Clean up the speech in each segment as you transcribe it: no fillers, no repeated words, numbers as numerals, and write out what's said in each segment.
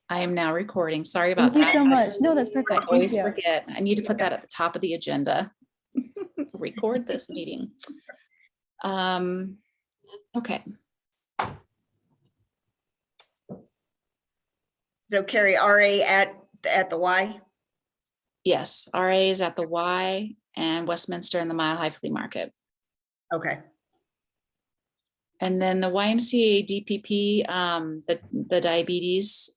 I am now recording. Sorry about Thank that. you so much. No, that's I perfect. Thank always you. forget. I need to put that at the top of the agenda. Record this meeting. Okay. So Carrie, RA at the Y? Yes, RA is at the Y and Westminster and the Mile High Flea Market. Okay, And then the YMCA DPP, the diabetes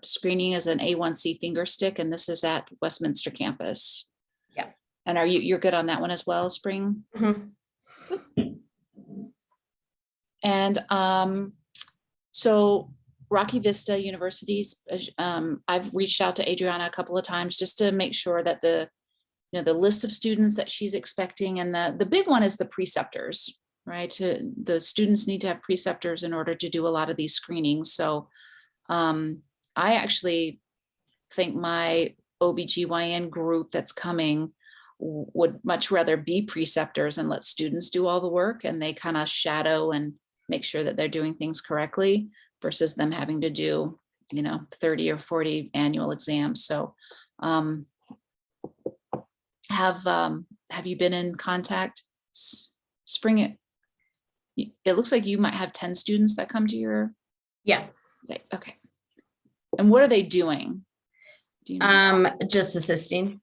screening is an A1C finger stick, and this is at Westminster campus. Yeah. And you're good on that one as well, Spring? Mhm. And so Rocky Vista Universities, I've reached out to Adriana a couple of times just to make sure that the list of students that she's expecting, and the big one is the preceptors, right? The students need to have preceptors in order to do a lot of these screenings. So I actually think my OBGYN group that's coming would much rather be preceptors and let students do all the work, and they kind of shadow and make sure that they're doing things correctly versus them having to do 30 or 40 annual exams. So have you been in contact? Spring, it looks like you might have 10 students that come to your. Yeah. Okay. And what are they doing? Do you know? Just assisting.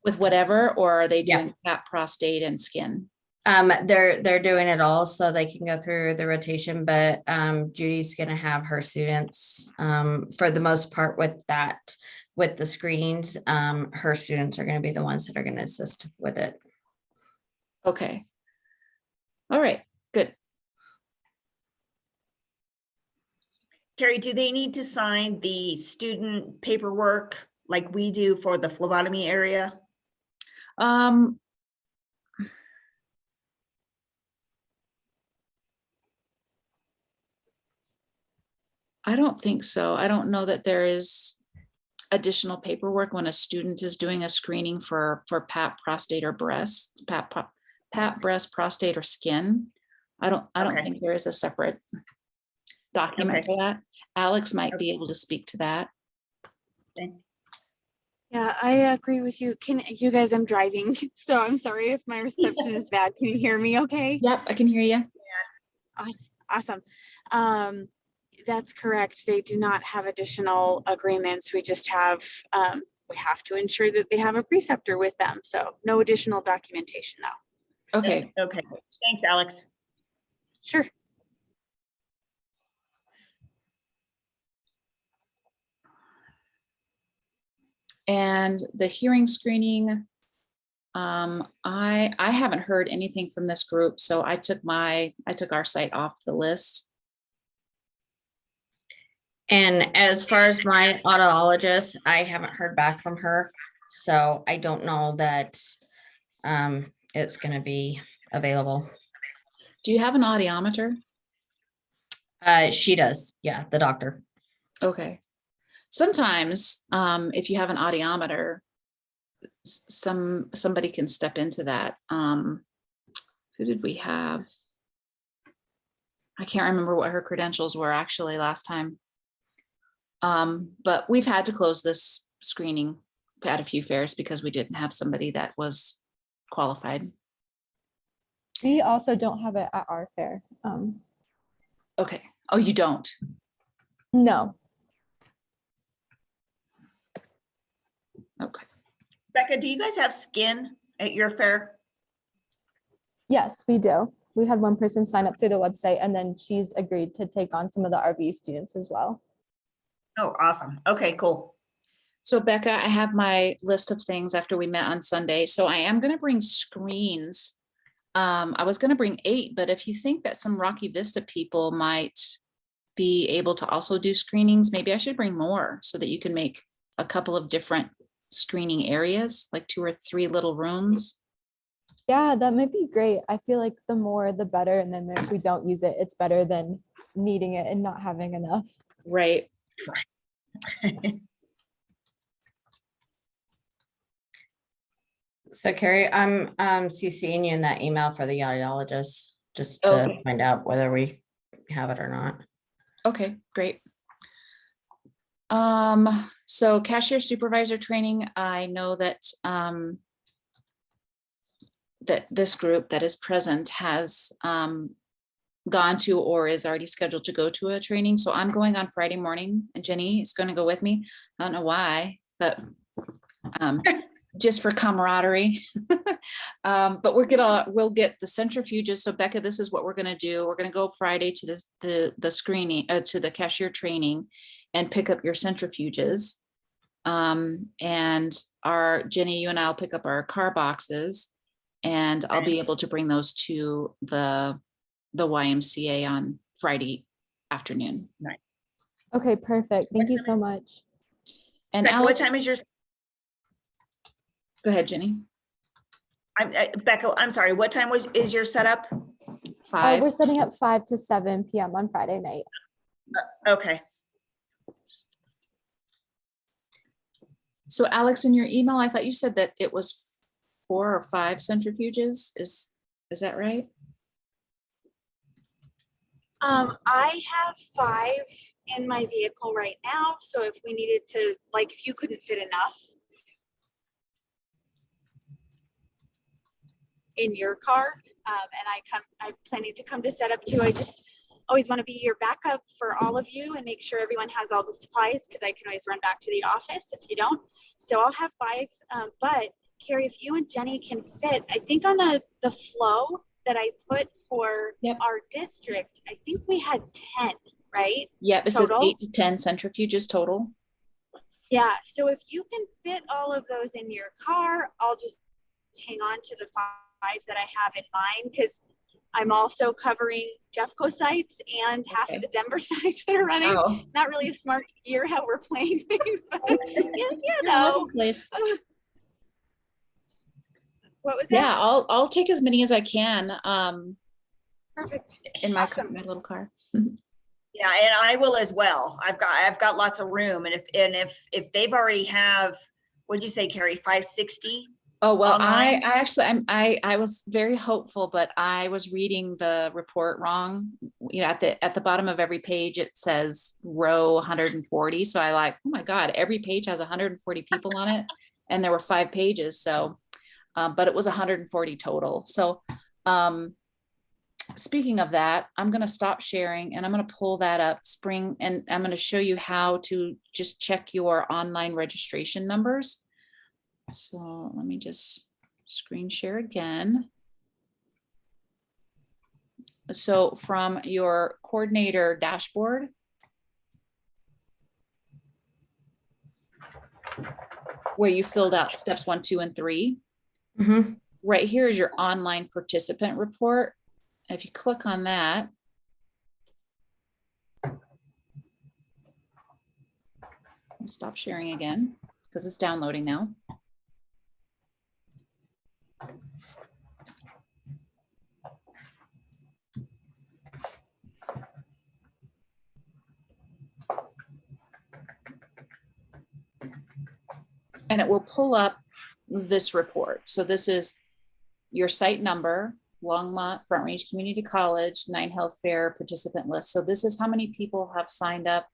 With whatever, or are they Yeah. doing that prostate and skin? They're doing it all so they can go through the rotation, but Judy's gonna have her students for the most part with the screenings. Her students are gonna be the ones that are gonna assist with it. Okay. All right, good. Carrie, do they need to sign the student paperwork like we do for the phlebotomy area? I don't think so. I don't know that there is additional paperwork when a student is doing a screening for PAP, prostate, or breast, PAP, breast, prostate, or skin. I don't Okay. think there is a separate document Okay. for that. Alex might be able to speak to that. Okay. Yeah, I agree with you. Can you guys, I'm driving, so I'm sorry if my reception is bad. Can you hear me okay? Yep, I can hear you. Awesome. That's correct. They do not have additional agreements. We just have, we have to ensure that they have a preceptor with them. So no additional documentation though. Okay, Okay, thanks, Alex. Sure. and the hearing screening, I haven't heard anything from this group, so I took our site off the list. And as far as my audiologist, I haven't heard back from her. So I don't know that it's gonna be available. Do you have an audiometer? She does, yeah, the doctor. Okay. Sometimes, if you have an audiometer, somebody can step into that. Who did we have? I can't remember what her credentials were actually last time. But we've had to close this screening at a few fairs because we didn't have somebody that was qualified. We also don't have it at our fair. Okay. Oh, you don't? No. Okay. Becca, do you guys have skin at your fair? Yes, we do. We had one person sign up through the website, and then she's agreed to take on some of the RVU students as well. Oh, awesome. Okay, cool. So Becca, I have my list of things after we met on Sunday. So I am going to bring screens. I was going to bring 8, but if you think that some Rocky Vista people might be able to also do screenings, maybe I should bring more so that you can make a couple of different screening areas, like 2 or 3 little rooms. Yeah, that might be great. I feel like the more the better, and then if we don't use it, it's better than needing it and not having enough. Right. So Carrie, I'm CCing you in that email for the audiologist, just to Okay. find out whether we have it or not. Okay, great. So cashier supervisor training, I know that, that this group that is present has, gone to or is already scheduled to go to a training. So I'm going on Friday morning and Jenny is going to go with me. I don't know why, but, just for camaraderie. But we'll get the centrifuges. So Becca, this is what we're gonna do. We're gonna go Friday to the screening, to the cashier training and pick up your centrifuges. And Jenny, you and I'll pick up our car boxes and I'll be able to bring those to the YMCA on Friday afternoon. Okay, perfect. Thank you so much. And Becca, what Alex, time is your, go ahead, Jenny. Becca, I'm sorry, what time is your setup? 5. We're setting up 5 to 7 p.m. on Friday night. Okay. So Alex, in your email, I thought you said that it was 4 or 5 centrifuges. Is that right? I have 5 in my vehicle right now. So if we needed to, like, if you couldn't fit enough in your car, and I'm planning to come to set up too. I just always want to be your backup for all of you and make sure everyone has all the supplies, because I can always run back to the office if you don't. So I'll have 5, but Carrie, if you and Jenny can fit, I think on the flow that I put for Yep. our district, I think we had 10, right? Yep, it says Total? 8 to 10 centrifuges total. Yeah, so if you can fit all of those in your car, I'll just hang on to the 5 that I have in mind, because I'm also covering Jeffco sites and half Okay. of the Denver sites that are running. Oh, Not really a smart year how we're playing things, but you yeah, know. place. What was that? Yeah, I'll take as many as I can Perfect. in my Awesome. my little car. Yeah, and I will as well. I've got lots of room, and if they've already have, what'd you say, Carrie, 560? Oh, well, I Online? actually, I was very hopeful, but I was reading the report wrong. You know, at the bottom of every page, it says row 140. So I like, oh my God, every page has 140 people on it. And there were 5 pages. So, but it was 140 total. So, speaking of that, I'm going to stop sharing and I'm going to pull that up and I'm going to show you how to just check your online registration numbers. So let me just screen share again. So from your coordinator dashboard, where you filled out steps 1, 2, and 3, Mhm. right here is your online participant report. If you click on that, I'll stop sharing again because it's downloading now. And it will pull up this report. So this is your site number, Longmont Front Range Community College, 9 Health Fair participant list. So this is how many people have signed up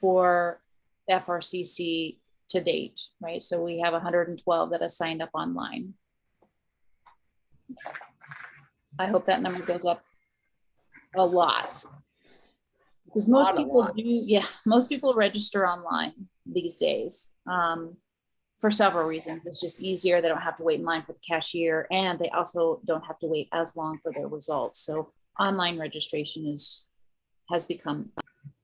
for FRCC to date, right? So we have 112 that have signed up online. I hope that number goes up a lot. Because most people do, yeah, most people register online these days. For several reasons. It's just easier. They don't have to wait in line for the cashier, and they also don't have to wait as long for their results. So online registration has become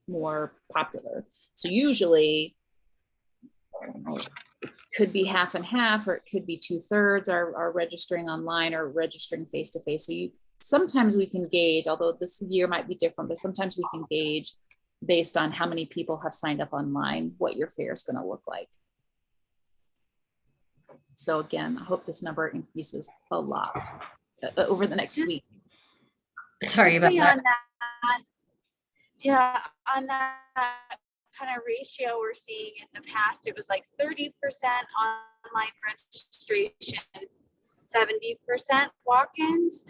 more popular. So usually it could be half and half, or it could be 2/3 are registering online or registering face-to-face. So sometimes we can gauge, although this year might be different, but sometimes we can gauge based on how many people have signed up online, what your fair is going to look like. So again, I hope this number increases a lot over the next week. Sorry about Quickly that. on that, yeah, on that kind of ratio we're seeing in the past, it was like 30% online registration, 70% walk-ins.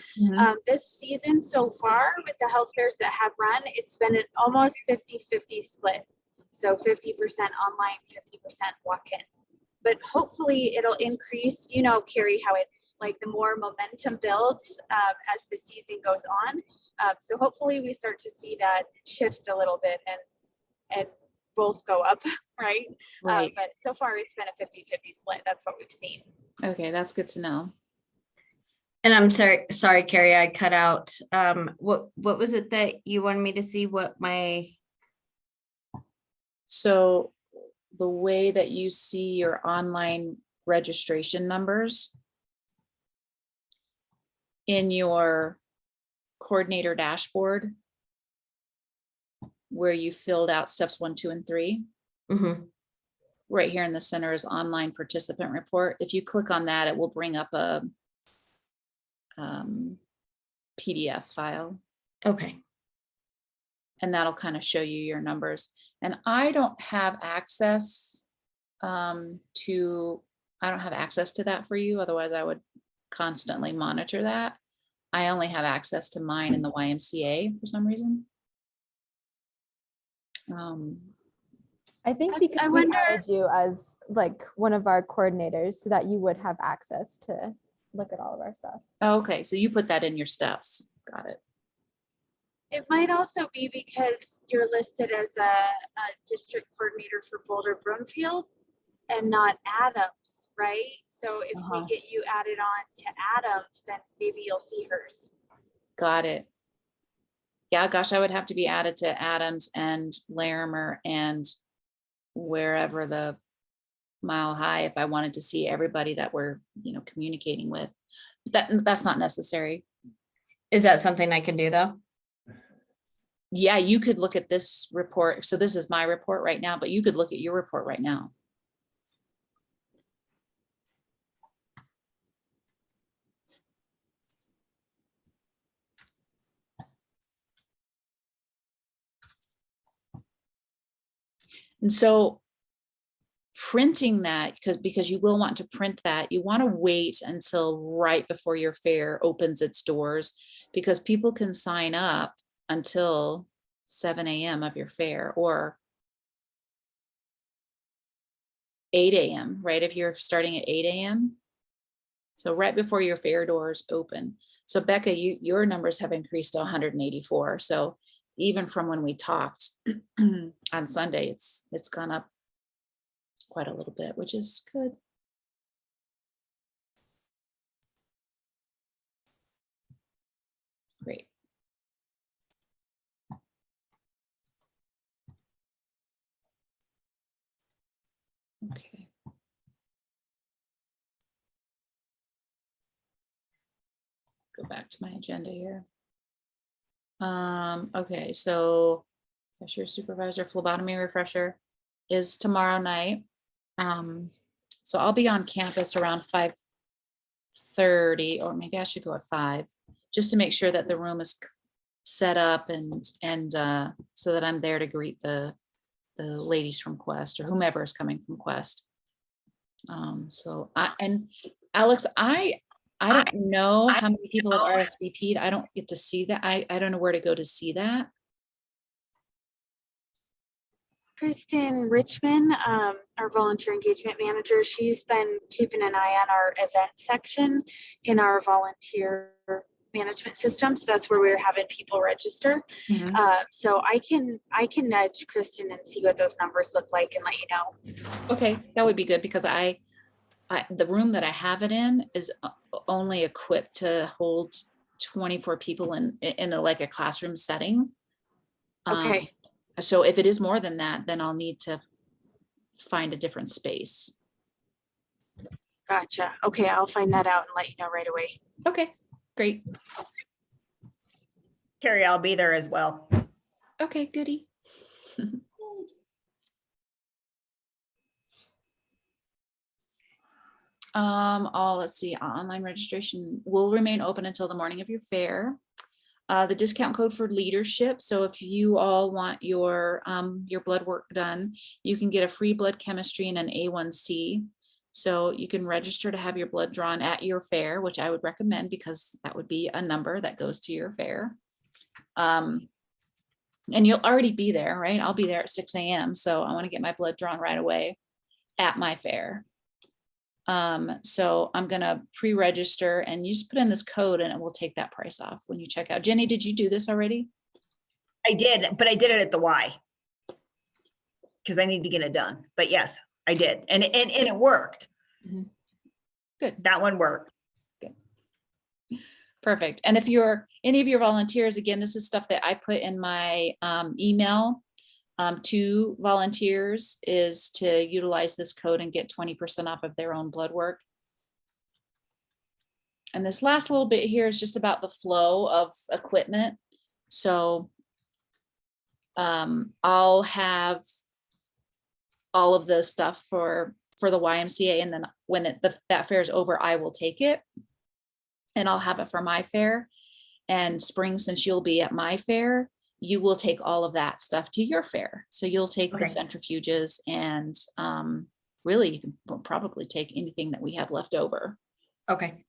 This season so far with the health fairs that have run, it's been an almost 50-50 split. So 50% online, 50% walk-in. But hopefully it'll increase, you know, Carrie, how it, like the more momentum builds as the season goes on. So hopefully we start to see that shift a little bit and both go up, right? Right. But so far it's been a 50-50 split. That's what we've seen. Okay, that's good to know. And I'm sorry, Carrie, I cut out. What was it that you wanted me to see? What my, So the way that you see your online registration numbers in your coordinator dashboard, where you filled out steps 1, 2, and 3, mhm. right here in the center is online participant report. If you click on that, it will bring up a PDF file, Okay, and that'll kind of show you your numbers. And I don't have access to that for you. Otherwise I would constantly monitor that. I only have access to mine in the YMCA for some reason. I think I because we wonder- added you as like one of our coordinators so that you would have access to look at all of our stuff. Okay, so you put that in your steps. Got it. It might also be because you're listed as a district coordinator for Boulder Broomfield and not Adams, right? So if we Uh-huh. get you added on to Adams, then maybe you'll see hers. Got it. Yeah, gosh, I would have to be added to Adams and Larimer and wherever the Mile High if I wanted to see everybody that we're, you know, communicating with. That's not necessary. is that something I can do though? Yeah, you could look at this report. So this is my report right now, but you could look at your report right now. And so printing that, because you will want to print that, you want to wait until right before your fair opens its doors, because people can sign up until 7 a.m. of your fair or 8 a.m., right? If you're starting at 8 a.m. So right before your fair doors open. So Becca, your numbers have increased to 184. So even from when we talked on Sunday, it's gone up quite a little bit, which is good. Great. Okay. Go back to my agenda here. Okay, so cashier supervisor phlebotomy refresher is tomorrow night. So I'll be on campus around 5:30, or maybe I should go at 5, just to make sure that the room is set up and so that I'm there to greet the ladies from Quest or whomever is coming from Quest. So Alex, I don't know how many people have RSVP'd. I don't get to see that. I don't know where to go to see that. Kristen Richmond, our volunteer engagement manager, she's been keeping an eye on our event section in our volunteer management system. So that's where we're having people register. So I can nudge Kristen and see what those numbers look like and let you know. Okay, that would be good, because the room that I have it in is only equipped to hold 24 people in like a classroom setting. Okay. So if it is more than that, then I'll need to find a different space. Gotcha. Okay, I'll find that out and let you know right away. Okay, great. Carrie, I'll be there as well. Okay, goody. Let's see, online registration will remain open until the morning of your fair. The discount code for leadership. So if you all want your blood work done, you can get a free blood chemistry and an A1C. So you can register to have your blood drawn at your fair, which I would recommend because that would be a number that goes to your fair. And you'll already be there, right? I'll be there at 6 a.m. So I want to get my blood drawn right away at my fair. So I'm gonna pre-register and you just put in this code and it will take that price off when you check out. Jenny, did you do this already? I did, but I did it at the Y. Because I need to get it done. But yes, I did. And it worked. Mhm. Good. That one worked. Perfect. And if you're any of your volunteers, again, this is stuff that I put in my email to volunteers, is to utilize this code and get 20% off of their own blood work. And this last little bit here is just about the flow of equipment. So I'll have all of the stuff for the YMCA, and then when that fair is over, I will take it and I'll have it for my fair. And Spring, since you'll be at my fair, you will take all of that stuff to your fair. So you'll take the Okay. centrifuges and really you can probably take anything that we have left over. Okay,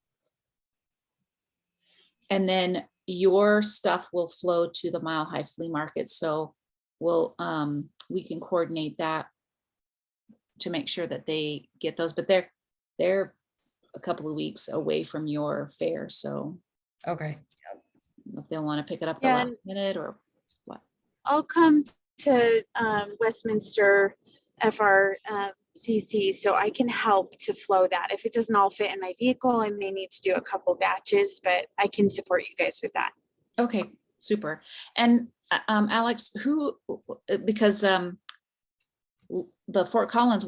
And then your stuff will flow to the Mile High Flea Market. So we'll we can coordinate that to make sure that they get those, but they're a couple of weeks away from your fair. So okay. if they want to pick it up the Yeah, last and- minute or I'll come to Westminster FRCC so I can help to flow that. If it doesn't all fit in my vehicle, I may need to do a couple batches, but I can support you guys with that. okay, super. And Alex, because the Fort Collins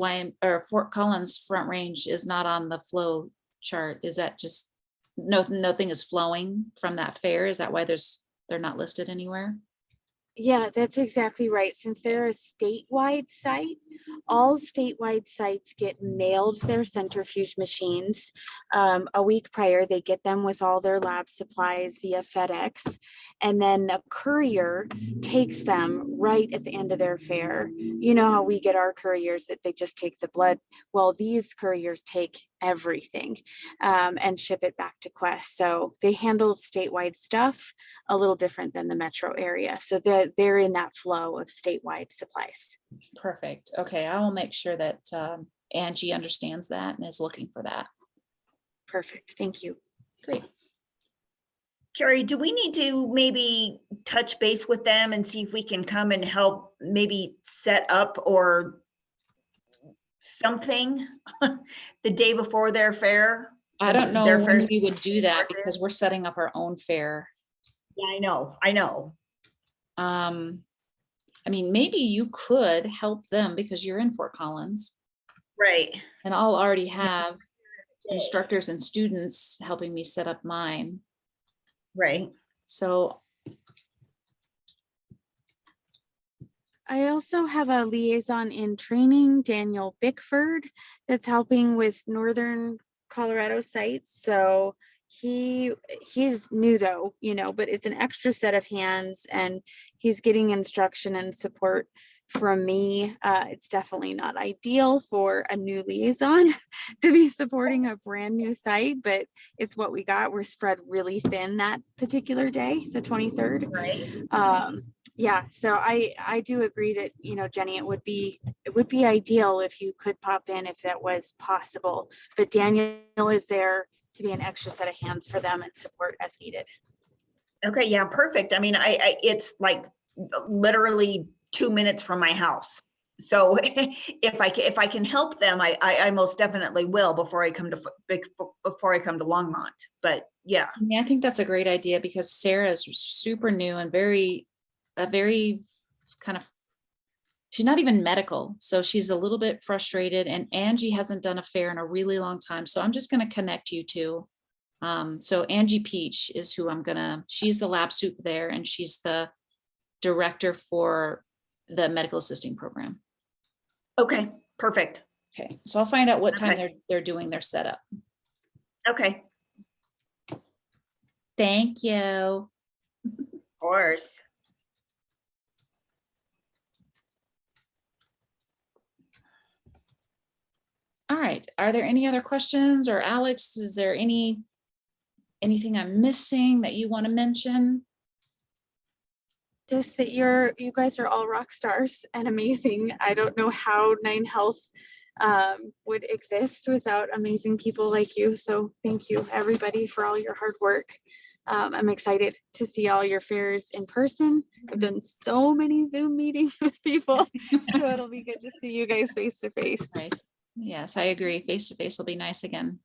Fort Collins Front Range is not on the flow chart. Is that just nothing is flowing from that fair? Is that why they're not listed anywhere? Yeah, that's exactly right. Since they're a statewide site, all statewide sites get mailed their centrifuge machines. A week prior, they get them with all their lab supplies via FedEx. And then a courier takes them right at the end of their fair. You know how we get our couriers that they just take the blood? Well, these couriers take everything and ship it back to Quest. So they handle statewide stuff a little different than the metro area. So they're in that flow of statewide supplies. Perfect. Okay, I will make sure that Angie understands that and is looking for that. Perfect. Thank you. Great. Carrie, do we need to maybe touch base with them and see if we can come and help maybe set up or something the day before their fair? I don't Since know their when fair's- we would do that ours is? because we're setting up our own fair. Yeah, I know. I mean, maybe you could help them because you're in Fort Collins Right. and I'll already have instructors and students helping me set up mine. Right. So I also have a liaison in training, Daniel Bickford, that's helping with Northern Colorado sites. So he's new though, but it's an extra set of hands and he's getting instruction and support from me. It's definitely not ideal for a new liaison to be supporting a brand new site, but it's what we got. We're spread really thin that particular day, the 23rd. Right. Yeah, so I do agree that, Jenny, it would be ideal if you could pop in if that was possible. But Daniel is there to be an extra set of hands for them and support as needed. Okay, yeah, perfect. I mean, it's like literally 2 minutes from my house. So if I can help them, I most definitely will before I come to Longmont. But yeah. yeah, I think that's a great idea because Sarah is super new and very kind of, she's not even medical. So she's a little bit frustrated, and Angie hasn't done a fair in a really long time. So I'm just going to connect you two. So Angie Peach is who she's the lab soup there, and she's the director for the medical assisting program. Okay, perfect. Okay, so I'll find out what time Okay. they're doing their setup. Okay, Thank you. of course. All right, right. Are there any other questions, or Alex, is there anything I'm missing that you want to mention? Just that you guys are all rock stars and amazing. I don't know how Nine Health would exist without amazing people like you. So thank you everybody for all your hard work. I'm excited to see all your fairs in person. I've done so many Zoom meetings with people, so it'll be good to see you guys face to face. Right. Yes, I agree. Face to face will be nice again.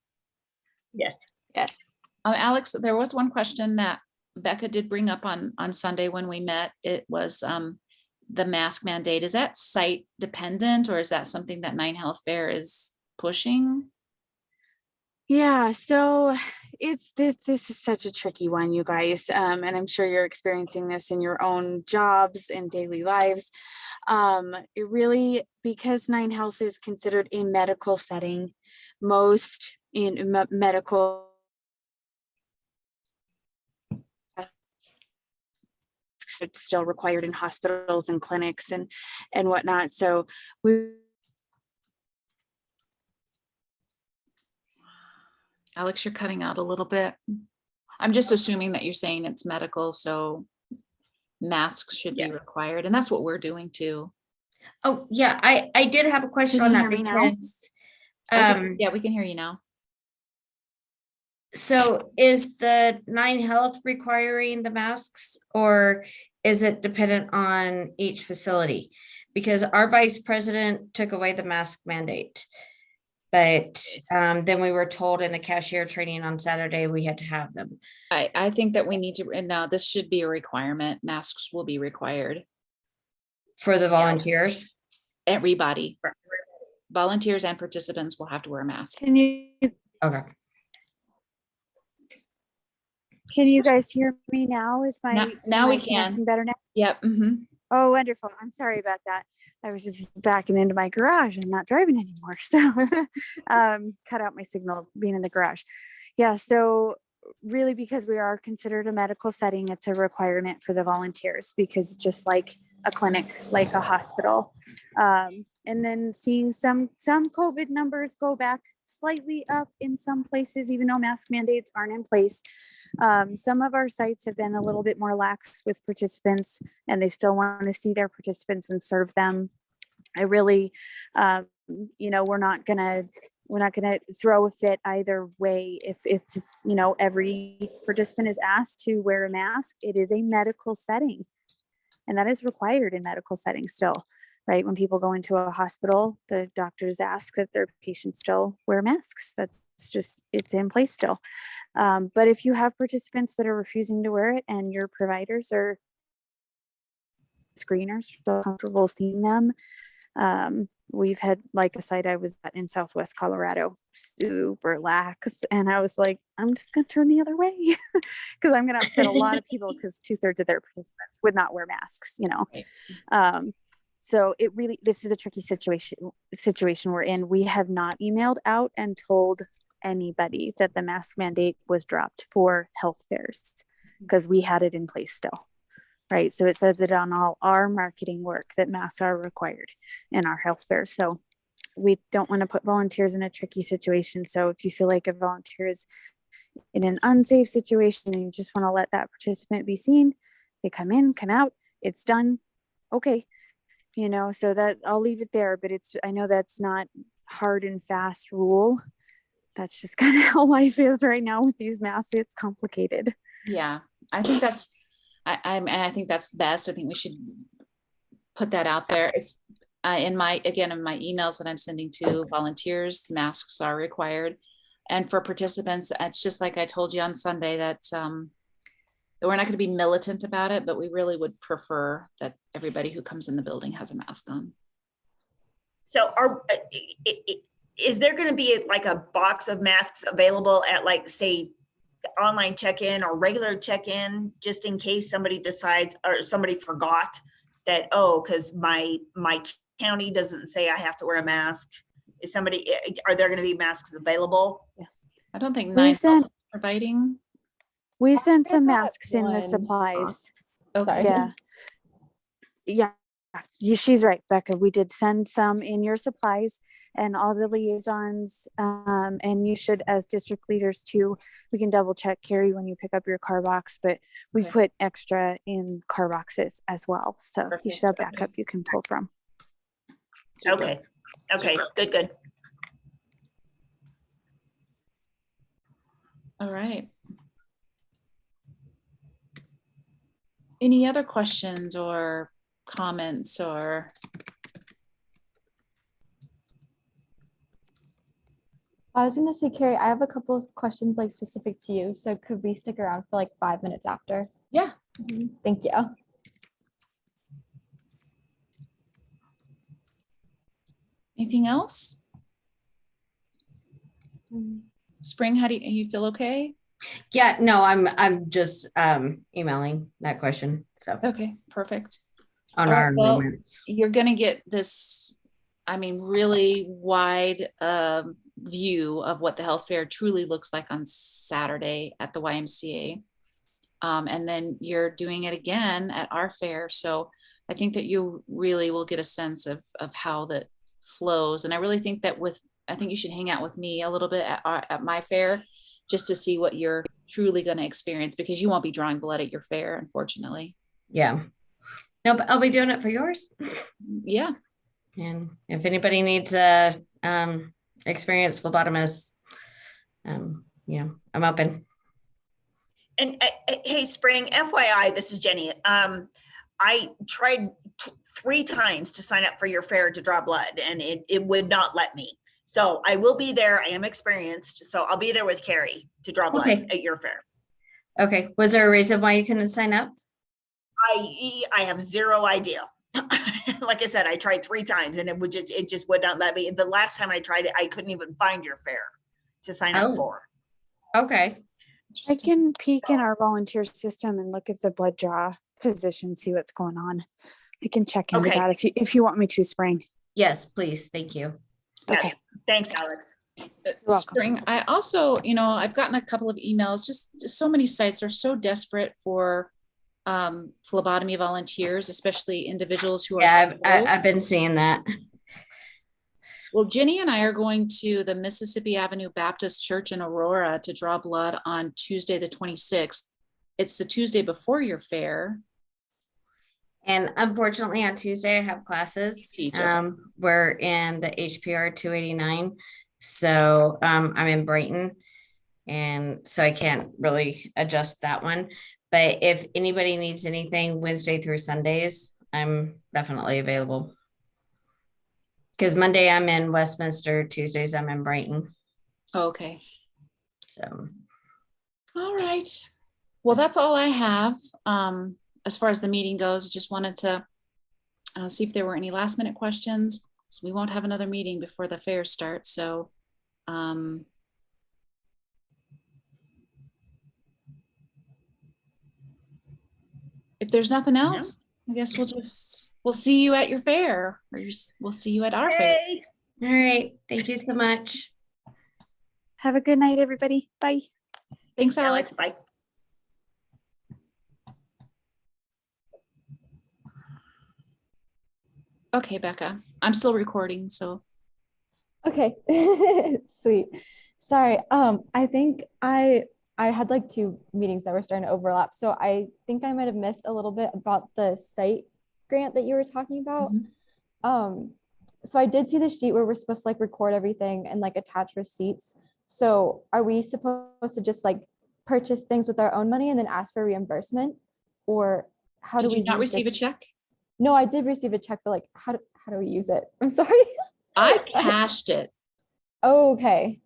Yes. Yes. Alex, there was one question that Becca did bring up on Sunday when we met. It was the mask mandate. Is that site dependent, or is that something that Nine Health Fair is pushing? Yeah, so this is such a tricky one, you guys. And I'm sure you're experiencing this in your own jobs and daily lives. It really, because Nine Health is considered a medical setting, most in medical it's still required in hospitals and clinics and whatnot. So we Alex, you're cutting out a little bit. I'm just assuming that you're saying it's medical, so masks should be Yes. required, and that's what we're doing too. Oh, yeah, I did have a question Can on you that hear me now? because, Okay, yeah, we can hear you now. so is the Nine Health requiring the masks, or is it dependent on each facility? Because our vice president took away the mask mandate. But then we were told in the cashier training on Saturday, we had to have them. I think that we need to, and now this should be a requirement. Masks will be required. For the volunteers. Everybody, volunteers and participants will have to wear a mask. can you Okay. guys hear me now? Is Now my we can. connection better now? Yep. Oh, wonderful. I'm sorry about that. I was just backing into my garage. I'm not driving anymore. So cut out my signal being in the garage. Yeah. So really, because we are considered a medical setting, it's a requirement for the volunteers, because just like a clinic, like a hospital. And then seeing some COVID numbers go back slightly up in some places, even though mask mandates aren't in place. Some of our sites have been a little bit more lax with participants, and they still want to see their participants and serve them. I really, we're not gonna throw a fit either way. If it's, every participant is asked to wear a mask, it is a medical setting, and that is required in medical settings still, right? When people go into a hospital, the doctors ask that their patients still wear masks. That's just, it's in place still. But if you have participants that are refusing to wear it, and your providers or screeners feel comfortable seeing them, we've had, like a site I was at in Southwest Colorado, super lax, and I was like, I'm just gonna turn the other way because I'm gonna upset a lot of people, because 2/3 of their participants would not wear masks, Right. So it really, this is a tricky situation we're in. We have not emailed out and told anybody that the mask mandate was dropped for health fairs, because we had it in place still. Right. So it says it on all our marketing work that masks are required in our health fairs. So we don't want to put volunteers in a tricky situation. So if you feel like a volunteer is in an unsafe situation and you just want to let that participant be seen, they come in, come out, it's done. Okay. So that I'll leave it there, but I know that's not hard and fast rule. That's just kind of how life is right now with these masks. It's complicated. Yeah, I think that's, I think that's best. I think we should put that out there. It's in my emails that I'm sending to volunteers, masks are required. And for participants, it's just like I told you on Sunday that we're not going to be militant about it, but we really would prefer that everybody who comes in the building has a mask on. So is there going to be like a box of masks available at, like, say, online check-in or regular check-in, just in case somebody decides, or somebody forgot that, oh, because my county doesn't say I have to wear a mask? Are there going to be masks available? Yeah. I don't think We Nine Health sent is providing. some got masks in the one supplies. Okay. Sorry. Yeah. she's right, Becca. We did send some in your supplies and all the liaisons. And you should, as district leaders too, we can double check, Carrie, when you pick up your car box, but we Okay. put extra in car boxes as well. So you Perfect. should have Okay. backup you can pull from. Super. Okay, okay, good. All right. Any other questions or comments or? I was gonna say, Carrie, I have a couple of questions like specific to you. So could we stick around for like 5 minutes after? Yeah. Thank you. Anything else? Spring, how do you feel okay? Yeah, no, I'm just emailing that question. So Okay, perfect. on All right, our well, enrollments. You're gonna get this, I mean, really wide view of what the health fair truly looks like on Saturday at the YMCA. And then you're doing it again at our fair. So I think that you really will get a sense of how that flows. And I really think that I think you should hang out with me a little bit at my fair just to see what you're truly going to experience, because you won't be drawing blood at your fair, unfortunately. Yeah. No, but I'll be doing it for yours. Yeah. And if anybody needs a experienced phlebotomist, I'm open. And hey, Spring, FYI, this is Jenny. I tried 3 times to sign up for your fair to draw blood, and it would not let me. So I will be there. I am experienced, so I'll be there with Carrie to draw blood Okay. at your fair. Okay. Was there a reason why you couldn't sign up? I have zero idea. Like I said, I tried 3 times and it just would not let me. The last time I tried it, I couldn't even find your fair to sign up Oh. for. Okay. I can peek in our volunteer system and look at the blood draw position, see what's going on. I can check into Okay. that if you want me to, Spring. Yes, please. Thank you. Yeah. Okay. Thanks, Alex. welcome. Spring, I also, I've gotten a couple of emails, just so many sites are so desperate for phlebotomy volunteers, especially individuals who are Yeah, single. I've been seeing that. Well, Jenny and I are going to the Mississippi Avenue Baptist Church in Aurora to draw blood on Tuesday, the 26th. It's the Tuesday before your fair. And unfortunately, on Tuesday, I have classes. Okay. We're in the HPR 289. So I'm in Brighton. And so I can't really adjust that one. But if anybody needs anything Wednesday through Sundays, I'm definitely available. Because Monday I'm in Westminster, Tuesdays I'm in Brighton. Okay. So, All right. Well, that's all I have. As far as the meeting goes, I just wanted to see if there were any last minute questions. So we won't have another meeting before the fair starts. So, if there's nothing else, I guess we'll see you at your fair, or we'll see you at our fair. Hey. all right. Thank you so much. Have a good night, everybody. Bye. Thanks, Alex. Bye. Okay, Becca, I'm still recording, so. Okay, sweet. Sorry. I think I had like 2 meetings that were starting to overlap. So I think I might have missed a little bit about the site grant that you were talking about. Mhm. So I did see the sheet where we're supposed to like record everything and like attach receipts. So are we supposed to just like purchase things with our own money and then ask for reimbursement? Or how do Did we you not use receive the- a check? No, I did receive a check, but like how do we use it? I'm sorry. I cashed it, Oh, okay.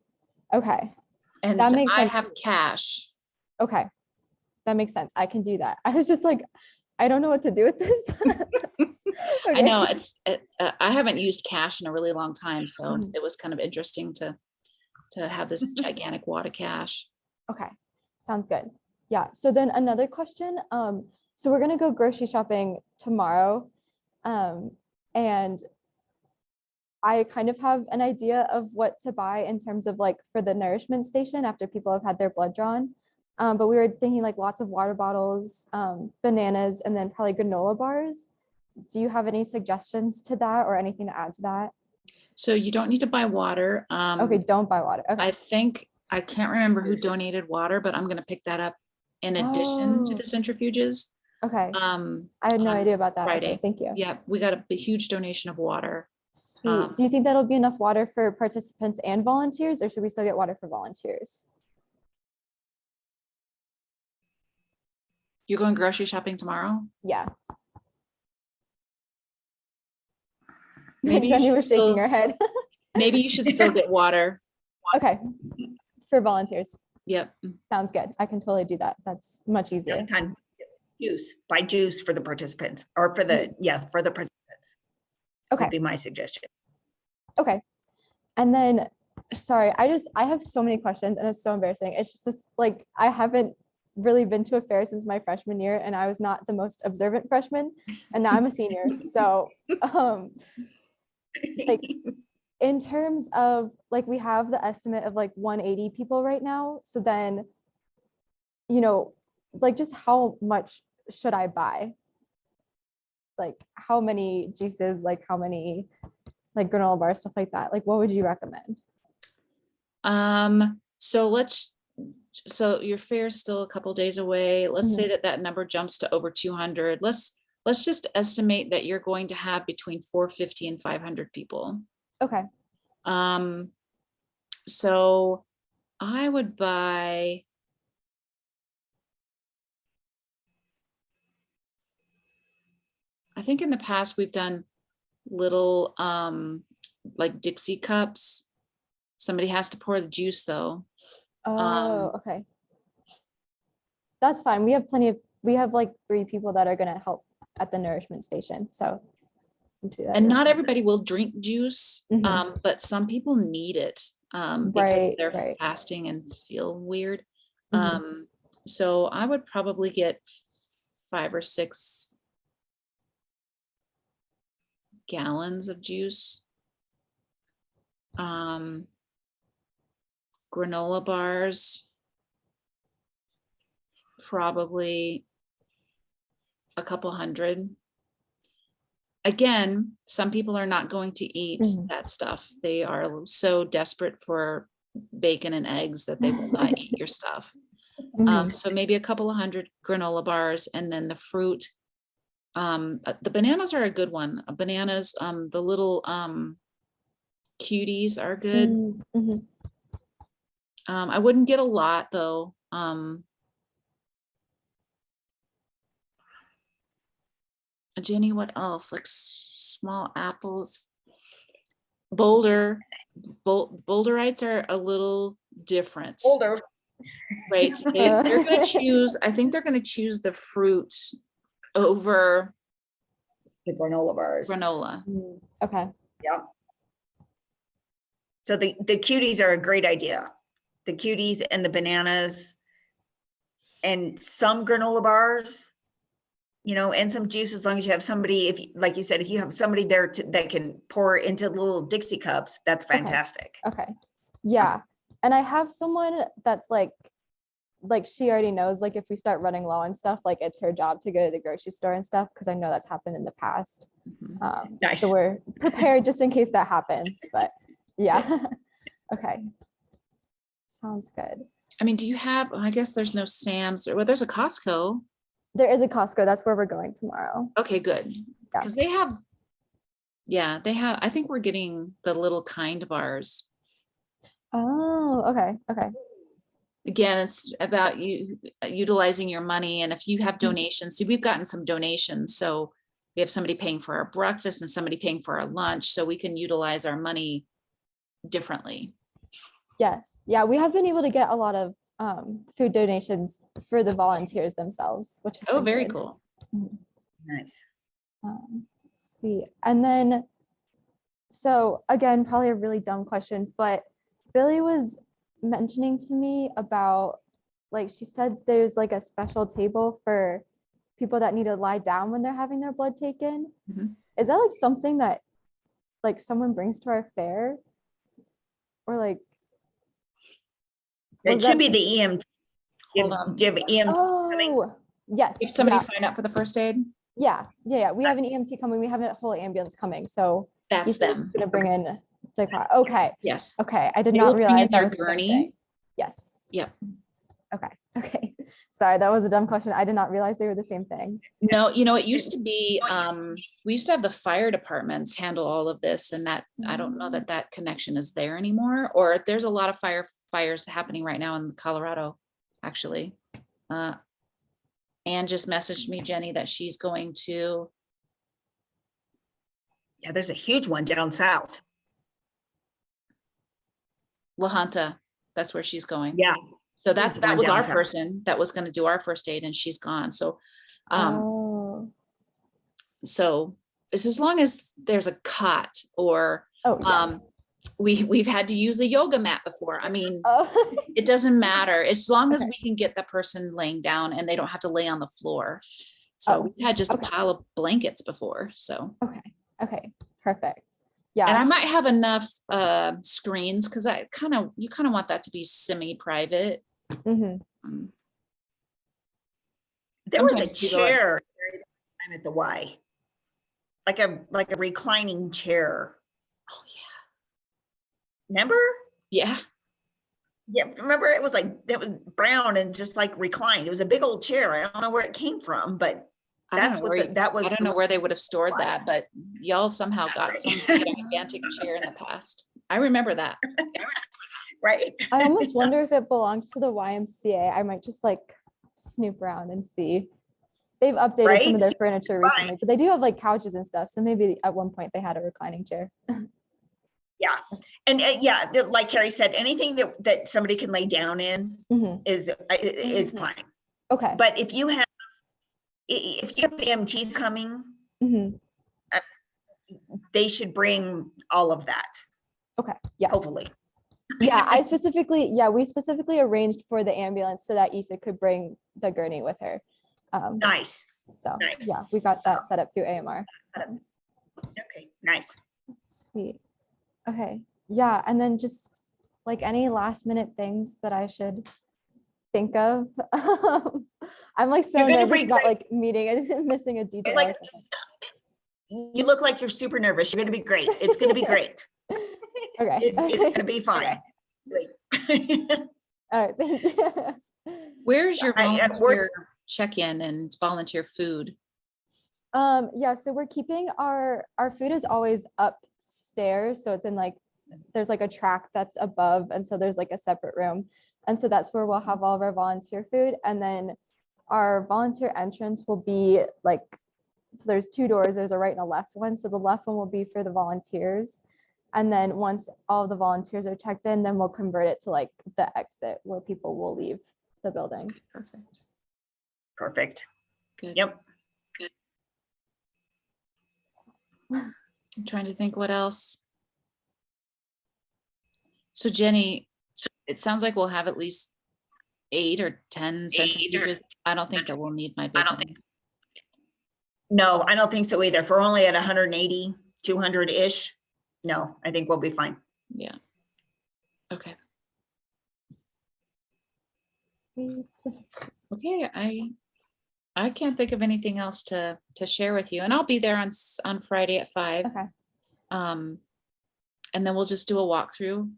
and That makes I sense have to me. cash. Okay. That makes sense. I can do that. I was just like, I don't know what to do with this. I know Okay. I haven't used cash in a really long time, so Mhm. it was kind of interesting to have this gigantic wad of cash. Okay. Sounds good. Yeah. So then another question. So we're gonna go grocery shopping tomorrow. And I kind of have an idea of what to buy in terms of like for the nourishment station after people have had their blood drawn. But we were thinking like lots of water bottles, bananas, and then probably granola bars. do you have any suggestions to that or anything to add to that? So you don't need to buy water. Okay, don't buy water. Okay. I think, I can't remember who donated water, but I'm gonna pick that up in addition to Oh. the centrifuges. Okay. I I had no idea about that. Okay, Friday. thank you. Yeah, we got a huge donation of water. Sweet. Do you think that'll be enough water for participants and volunteers, or should we still get water for volunteers? You're going grocery shopping tomorrow? Yeah. Maybe you Jenny should was shaking still- her head. Maybe you should still get water. Okay. For volunteers. Yep. Sounds good. I can totally do that. That's much easier. Sometime juice, buy juice for the participants or for the, for the participants. Okay. Would be my suggestion. Okay. And then, sorry, I have so many questions and it's so embarrassing. It's just this, like, I haven't really been to a fair since my freshman year and I was not the most observant freshman and now I'm a senior. So, like, in terms of, like, we have the estimate of like 180 people right now. So then, you know, like, just how much should I buy? Like, how many juices, like how many like granola bars, stuff like that? Like, what would you recommend? So your fair is still a couple days away. Let's say that number jumps to over 200. Let's just estimate that you're going to have between 450 and 500 people. Okay. So I would buy, I think in the past we've done little like Dixie cups. Somebody has to pour the juice though. Oh, okay. That's fine. We have like 3 people that are gonna help at the nourishment station. So do that. And not everybody will drink juice, Mhm. but some people need it because Right, they're right. fasting and feel weird. Mhm. So I would probably get 5 or 6 gallons of juice. Granola bars, probably a couple hundred. Again, some people are not going to eat Mhm. that stuff. They are so desperate for bacon and eggs that they will not eat your stuff. Mhm. So maybe a couple of hundred granola bars, and then the fruit. The bananas are a good one. Bananas, the little cuties are good. Mhm. I wouldn't get a lot though. Jenny, what else? Like small apples. Boulderites are a little different, Older. right? They're gonna choose, I think they're gonna choose the fruit over The granola bars. granola. Okay. Yeah. So the cuties are a great idea. The cuties and the bananas and some granola bars, you know, and some juice, as long as you have somebody, if like you said, if you have somebody there that can pour into little Dixie cups, that's fantastic. Okay. Yeah. And I have someone that's like she already knows, like, if we start running low on stuff, like, it's her job to go to the grocery store and stuff, because I know that's happened in the past. Mhm. Nice. So we're prepared just in case that happens. But yeah. Okay. Sounds good. I mean, do you have, I guess there's no Sam's, or well, there's a Costco. There is a Costco. That's where we're going tomorrow. Okay, good. Yeah. Because they have, I think we're getting the little kind bars. Oh, okay. Okay. Again, it's about you utilizing your money. And if you have Mm-hmm. donations, see, we've gotten some donations. So we have somebody paying for our breakfast and somebody paying for our lunch. So we can utilize our money differently. Yes. Yeah. We have been able to get a lot of food donations for the volunteers themselves, which is Oh, very cool. Nice. Sweet. And then, so again, probably a really dumb question, but Billy was mentioning to me about, like, she said there's like a special table for people that need to lie down when they're having their blood taken. Mhm. Is that like something that like someone brings to our fair? Or like, It was should that be some- the EM. Hold on. Do you have EM? Oh, yes. Did somebody yeah. sign up for the first aid? Yeah, we have an EMT coming, we have a whole ambulance coming, so That's he's them. just gonna bring in the car. Okay, Yes. okay, I did They not will bring in realize that their was the same gurney. thing. Yes. Yep. Okay. Sorry, that was a dumb question. I did not realize they were the same thing. No, you know, it used to be, we used to have the fire departments handle all of this, and that, I don't know that that connection is there anymore, or there's a lot of fires happening right now in Colorado, actually. Anne just messaged me, Jenny, that she's going to, Yeah, there's a huge one down south. La Junta. That's where she's going. Yeah. So Huge that one was down our south. person that was going to do our first aid, and she's gone. So, Oh, so it's as long as there's a cot, or oh, yeah. we've had to use a yoga mat before. I mean, Oh, it doesn't matter as long as Okay. we can get the person laying down and they don't have to lay on the floor. So we had just okay. a pile of blankets before. So, okay, perfect. and I Yeah, might have enough screens, because you kind of want that to be semi-private. mhm. There was a Sometimes people are- chair I'm at the Y. Like a reclining chair. Oh Remember? yeah. Yeah, remember it was brown and just like reclined. It was a big old chair. I don't know where it came from, but I don't that's know what where that was. I don't know where they would have stored that, but y'all somehow got some Right. gigantic chair in the past. I remember that. Right. I almost wonder if it belongs to the YMCA. I might just like snoop around and see. They've updated some of their Right? furniture Right. recently, but they do have like couches and stuff. So maybe at one point they had a reclining chair. Yeah. And yeah, like Carrie said, anything that somebody can lay down in Mhm. is Mhm. fine. Okay. But if you have EMTs coming, Mhm. they should bring all of that, Okay. Yes. hopefully. Yeah, we specifically arranged for the ambulance so that Issa could bring the gurney with her. Nice. So nice. yeah, we got that set up through AMR. Okay, nice. Sweet. Okay. Yeah, and then just like any last minute things that I should think of. I'm like so You're gonna nervous about regret- like meeting and missing a detail. Like, or something. you look like you're super nervous. You're gonna be great. It's gonna be great. Okay. It's gonna be fine. All right. Thank you. Where's your I work- volunteer check-in and volunteer food? Yeah, so we're keeping our food is always upstairs. So it's in like, there's like a track that's above. And so there's like a separate room. And so that's where we'll have all of our volunteer food. And then our volunteer entrance will be like, so there's two doors, there's a right and a left one. So the left one will be for the volunteers. And then once all of the volunteers are checked in, then we'll convert it to like the exit where people will leave the building. Perfect. Perfect. Good. Yep. I'm trying to think what else. So Jenny, it sounds like we'll have at least 8 or 10 centrifuges. I don't think that we'll need my big one. No, I don't think so either. If we're only at 180, 200-ish, no, I think we'll be fine. Yeah. Okay. Sweet. Okay. I can't think of anything else to share with you, and I'll be there on Friday at 5. Okay. And then we'll just do a walkthrough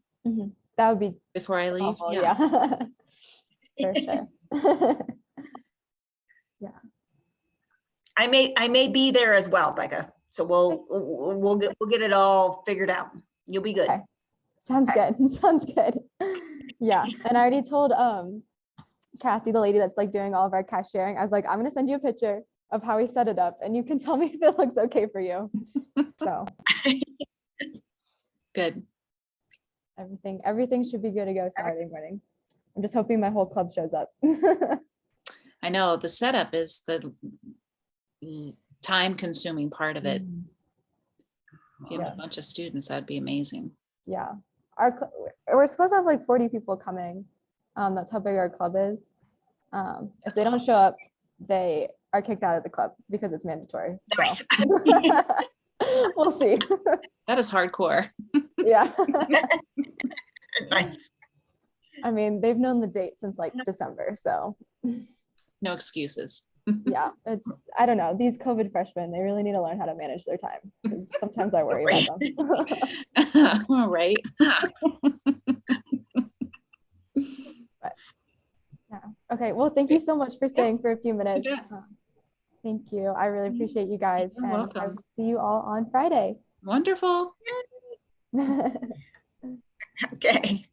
That would be before I leave. helpful, Yeah. For sure. I may be there as well, Becca. So we'll get it all figured out. You'll be good. Okay. Sounds good. Sounds good. Yeah. And I already told Kathy, the lady that's like doing all of our cash sharing, I was like, I'm gonna send you a picture of how we set it up and you can tell me if it looks okay for you. So Good. everything should be good to go Saturday morning. I'm just hoping my whole club shows up. I know the setup is the time consuming part of it. If you have a bunch of students, that'd be amazing. Yeah. We're supposed to have like 40 people coming. That's how big our club is. If they don't show up, they are kicked out of the club because it's mandatory. So we'll see. That is hardcore. Yeah. Nice. I mean, they've known the date since like December. So No excuses. Yeah, I don't know, these COVID freshmen, they really need to learn how to manage their time, 'cause sometimes I worry about them. All right. Yeah. Okay, well, thank you so much for staying for a few minutes. bet. Thank you. I really appreciate you guys. You're And I welcome. will see you all on Friday. Wonderful. Okay.